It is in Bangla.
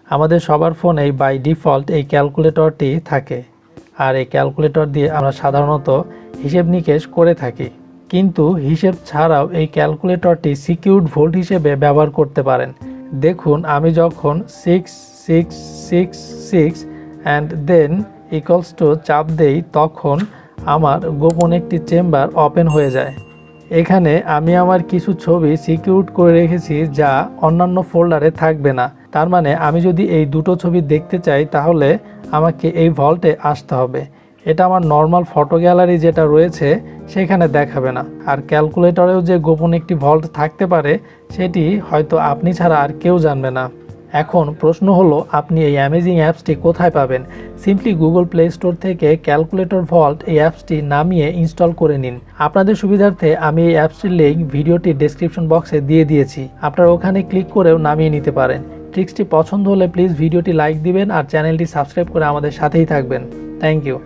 আমাদের সবার ফোনেই বাই ডিফল্ট এই ক্যালকুলেটরটি থাকে, আর এই ক্যালকুলেটর দিয়ে আমরা সাধারণত হিসেব নিকেশ করে থাকি। কিন্তু হিসেব ছাড়াও এই ক্যালকুলেটরটি সিকিউরড ভোল্ট হিসেবে ব্যবহার করতে পারেন। দেখুন, আমি যখন 6666 অ্যান্ড দেন ইকুয়ালস টু চাপ দেই, তখন আমার গোপন একটি চেম্বার ওপেন হয়ে যায়। এখানে আমি আমার কিছু ছবি সিকিউরড করে রেখেছি যা অন্যান্য ফোল্ডারে থাকবে না। তার মানে আমি যদি এই দুটো ছবি দেখতে চাই তাহলে আমাকে এই ভল্টে আসতে হবে। এটা আমার নর্মাল ফটো গ্যালারি যেটা রয়েছে সেখানে দেখাবে না। আর ক্যালকুলেটরেও যে গোপন একটি ভল্ট থাকতে পারে সেটি হয়তো আপনি ছাড়া আর কেউ জানবে না। এখন প্রশ্ন হলো, আপনি এই অ্যামেজিং অ্যাপসটি কোথায় পাবেন? সিম্পলি গুগল প্লে স্টোর থেকে ক্যালকুলেটর ভল্ট এই অ্যাপসটি নামিয়ে ইনস্টল করে নিন। আপনাদের সুবিধার্থে আমি এই অ্যাপসটির লিঙ্ক ভিডিওটি ডেসক্রিপশন বক্সে দিয়ে দিয়েছি, আপনারা ওখানে ক্লিক করেও নামিয়ে নিতে পারেন। ট্রিক্সটি পছন্দ হলে প্লিজ ভিডিওটি লাইক দিবেন আর চ্যানেলটি সাবস্ক্রাইব করে আমাদের সাথেই থাকবেন। Thank you.